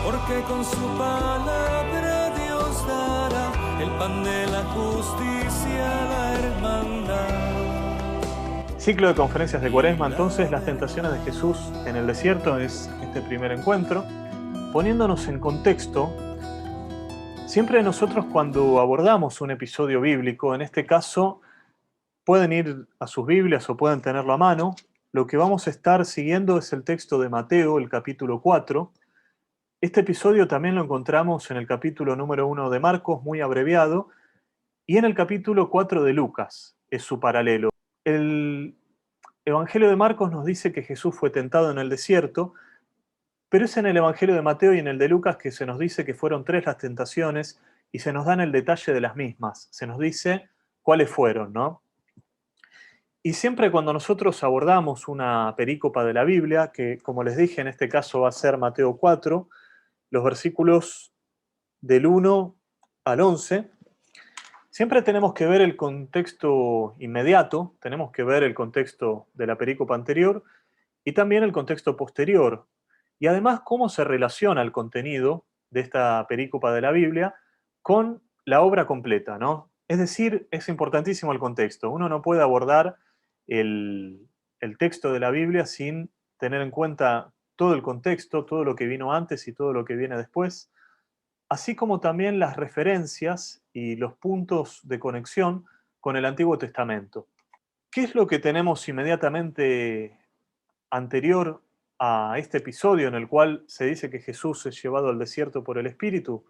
porque con su palabra Dios dará el pan de la justicia a la hermandad. Ciclo de conferencias de Cuaresma, entonces, las tentaciones de Jesús en el desierto es este primer encuentro. Poniéndonos en contexto, siempre nosotros cuando abordamos un episodio bíblico, en este caso, pueden ir a sus Biblias o pueden tenerlo a mano. Lo que vamos a estar siguiendo es el texto de Mateo, el capítulo 4. Este episodio también lo encontramos en el capítulo número 1 de Marcos, muy abreviado, y en el capítulo 4 de Lucas, es su paralelo. El Evangelio de Marcos nos dice que Jesús fue tentado en el desierto, pero es en el Evangelio de Mateo y en el de Lucas que se nos dice que fueron 3 las tentaciones y se nos dan el detalle de las mismas. Se nos dice cuáles fueron, ¿no? Y siempre cuando nosotros abordamos una perícopa de la Biblia, que como les dije, en este caso va a ser Mateo 4, los versículos del 1 al 11, siempre tenemos que ver el contexto inmediato, tenemos que ver el contexto de la perícopa anterior y también el contexto posterior. Y además cómo se relaciona el contenido de esta perícopa de la Biblia con la obra completa, ¿no? Es decir, es importantísimo el contexto. Uno no puede abordar el texto de la Biblia sin tener en cuenta todo el contexto, todo lo que vino antes y todo lo que viene después, así como también las referencias y los puntos de conexión con el Antiguo Testamento. ¿Qué es lo que tenemos inmediatamente anterior a este episodio en el cual se dice que Jesús es llevado al desierto por el Espíritu?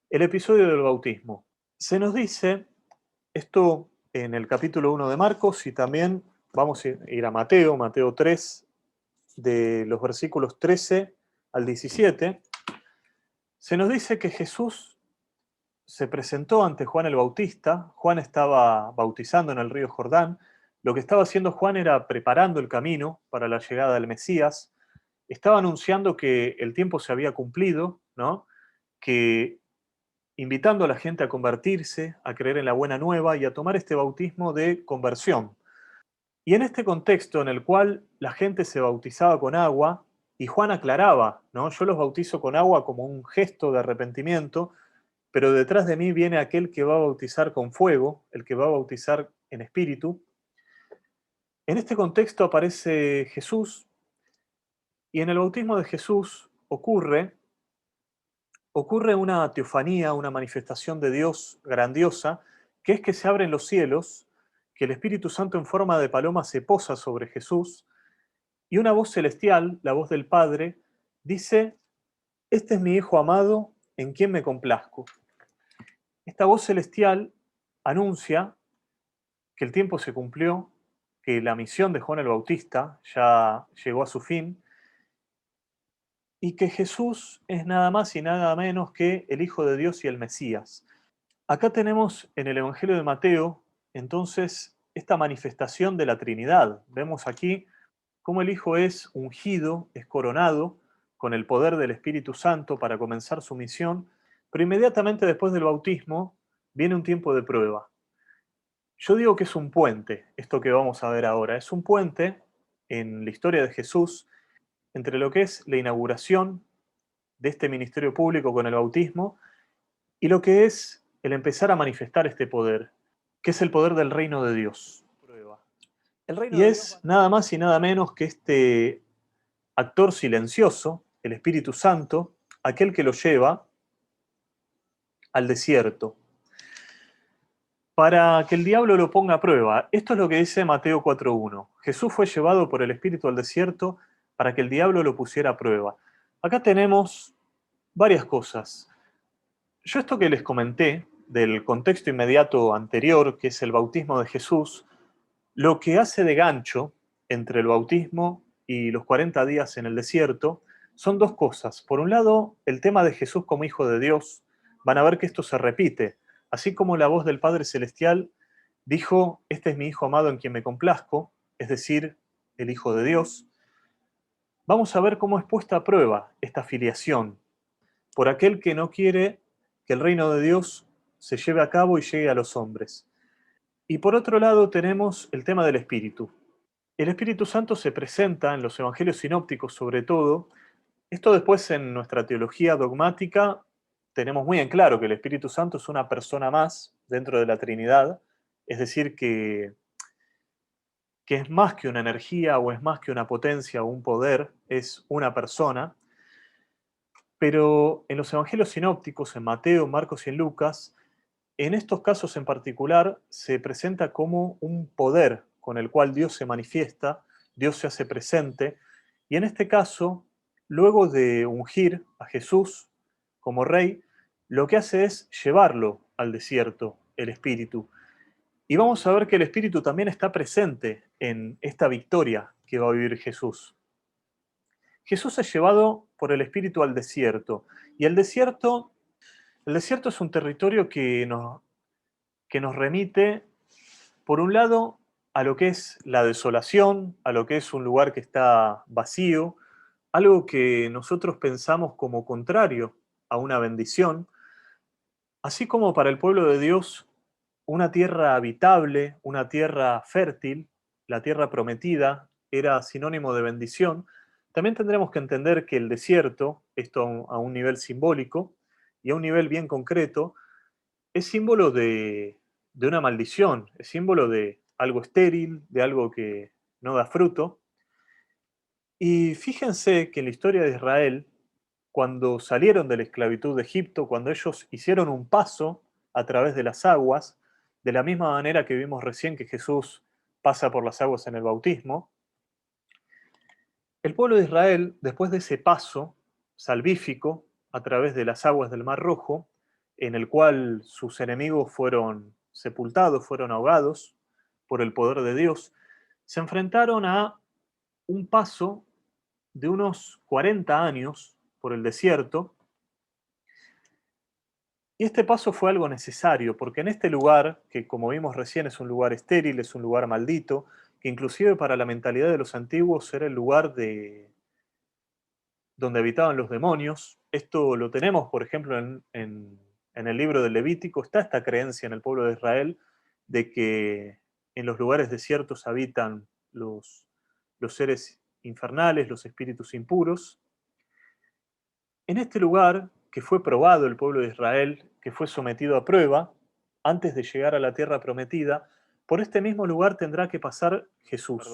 El episodio del bautismo. Se nos dice esto en el capítulo 1 de Marcos y también vamos a ir a Mateo, Mateo 3, de los versículos 13 al 17. Se nos dice que Jesús se presentó ante Juan el Bautista. Juan estaba bautizando en el río Jordán. Lo que estaba haciendo Juan era preparando el camino para la llegada del Mesías. Estaba anunciando que el tiempo se había cumplido, ¿no? Que invitando a la gente a convertirse, a creer en la buena nueva y a tomar este bautismo de conversión. Y en este contexto en el cual la gente se bautizaba con agua, y Juan aclaraba, ¿no? Yo los bautizo con agua como un gesto de arrepentimiento, pero detrás de mí viene aquel que va a bautizar con fuego, el que va a bautizar en espíritu. En este contexto aparece Jesús, y en el bautismo de Jesús ocurre una teofanía, una manifestación de Dios grandiosa, que es que se abren los cielos, que el Espíritu Santo en forma de paloma se posa sobre Jesús, y una voz celestial, la voz del Padre, dice: "Este es mi Hijo amado, en quien me complazco". Esta voz celestial anuncia que el tiempo se cumplió, que la misión de Juan el Bautista ya llegó a su fin, y que Jesús es nada más y nada menos que el Hijo de Dios y el Mesías. Acá tenemos en el Evangelio de Mateo, entonces, esta manifestación de la Trinidad. Vemos aquí cómo el Hijo es ungido, es coronado con el poder del Espíritu Santo para comenzar su misión, pero inmediatamente después del bautismo viene un tiempo de prueba. Yo digo que es un puente, esto que vamos a ver ahora. Es un puente en la historia de Jesús entre lo que es la inauguración de este ministerio público con el bautismo y lo que es el empezar a manifestar este poder, que es el poder del reino de Dios. El reino Y de Dios es va... nada más y nada menos que este actor silencioso, el Espíritu Santo, aquel que lo lleva al desierto, para que el diablo lo ponga a prueba. Esto es lo que dice Mateo 4.1. Jesús fue llevado por el Espíritu al desierto para que el diablo lo pusiera a prueba. Acá tenemos varias cosas. Yo esto que les comenté del contexto inmediato anterior, que es el bautismo de Jesús, lo que hace de gancho entre el bautismo y los 40 días en el desierto son dos cosas. Por un lado, el tema de Jesús como Hijo de Dios. Van a ver que esto se repite. Así como la voz del Padre Celestial dijo: "Este es mi Hijo amado en quien me complazco", es decir, el Hijo de Dios. Vamos a ver cómo es puesta a prueba esta filiación por aquel que no quiere que el reino de Dios se lleve a cabo y llegue a los hombres. Y por otro lado tenemos el tema del Espíritu. El Espíritu Santo se presenta en los evangelios sinópticos, sobre todo, Esto después en nuestra teología dogmática tenemos muy en claro que el Espíritu Santo es una persona más dentro de la Trinidad, es decir, que es más que una energía o es más que una potencia o un poder, es una persona. Pero en los evangelios sinópticos, en Mateo, Marcos y en Lucas, en estos casos en particular se presenta como un poder con el cual Dios se manifiesta, Dios se hace presente, y en este caso, luego de ungir a Jesús como rey, lo que hace es llevarlo al desierto, el Espíritu. Y vamos a ver que el Espíritu también está presente en esta victoria que va a vivir Jesús. Jesús es llevado por el Espíritu al desierto, y el desierto es un territorio que nos remite, por un lado, a lo que es la desolación, a lo que es un lugar que está vacío, algo que nosotros pensamos como contrario a una bendición, así como para el pueblo de Dios, una tierra habitable, una tierra fértil, la tierra prometida, era sinónimo de bendición. También tendremos que entender que el desierto, esto a un nivel simbólico y a un nivel bien concreto, es símbolo de una maldición, es símbolo de algo estéril, de algo que no da fruto. Y fíjense que en la historia de Israel, cuando salieron de la esclavitud de Egipto, cuando ellos hicieron un paso a través de las aguas, de la misma manera que vimos recién que Jesús pasa por las aguas en el bautismo, el pueblo de Israel, después de ese paso salvífico a través de las aguas del Mar Rojo, en el cual sus enemigos fueron sepultados, fueron ahogados por el poder de Dios, se enfrentaron a un paso de unos 40 años por el desierto. Y este paso fue algo necesario, porque en este lugar, que como vimos recién es un lugar estéril, es un lugar maldito, que inclusive para la mentalidad de los antiguos era el lugar donde habitaban los demonios. Esto lo tenemos, por ejemplo, en el libro del Levítico, está esta creencia en el pueblo de Israel de que en los lugares desiertos habitan los seres infernales, los espíritus impuros. En este lugar, que fue probado el pueblo de Israel, que fue sometido a prueba, antes de llegar a la tierra prometida, por este mismo lugar tendrá que pasar Jesús.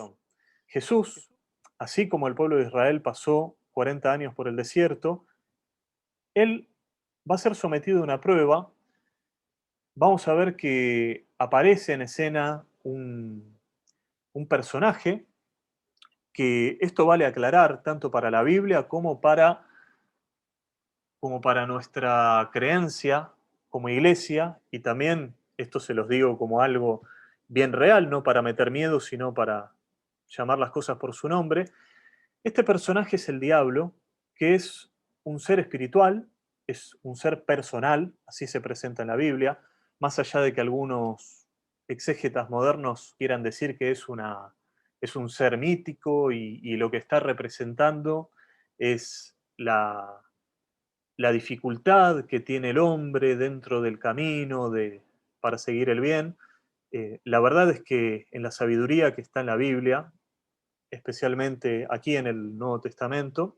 Jesús, así como el pueblo de Israel pasó 40 años por el desierto, él va a ser sometido a una prueba. Vamos a ver que aparece en escena un personaje que esto vale aclarar tanto para la Biblia como para nuestra creencia como iglesia, y también esto se los digo como algo bien real, no para meter miedo, sino para llamar las cosas por su nombre. Este personaje es el diablo, que es un ser espiritual, es un ser personal, así se presenta en la Biblia, más allá de que algunos exégetas modernos quieran decir que es un ser mítico y lo que está representando es la dificultad que tiene el hombre dentro del camino para seguir el bien. La verdad es que en la sabiduría que está en la Biblia, especialmente aquí en el Nuevo Testamento,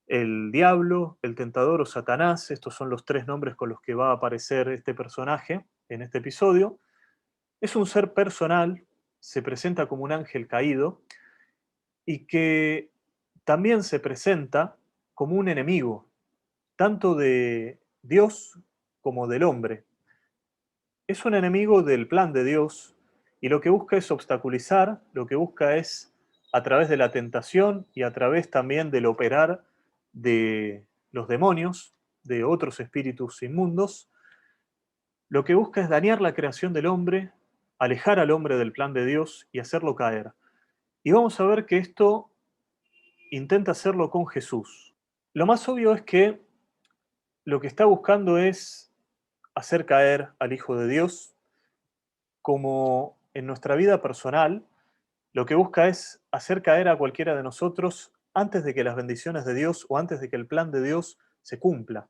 el diablo, el tentador o Satanás, estos son los tres nombres con los que va a aparecer este personaje en este episodio, es un ser personal, se presenta como un ángel caído y que también se presenta como un enemigo, tanto de Dios como del hombre. Es un enemigo del plan de Dios y lo que busca es obstaculizar, lo que busca es, a través de la tentación y a través también del operar de los demonios, de otros espíritus inmundos, lo que busca es dañar la creación del hombre, alejar al hombre del plan de Dios y hacerlo caer. Y vamos a ver que esto intenta hacerlo con Jesús. Lo más obvio es que lo que está buscando es hacer caer al Hijo de Dios, como en nuestra vida personal, lo que busca es hacer caer a cualquiera de nosotros antes de que las bendiciones de Dios o antes de que el plan de Dios se cumpla.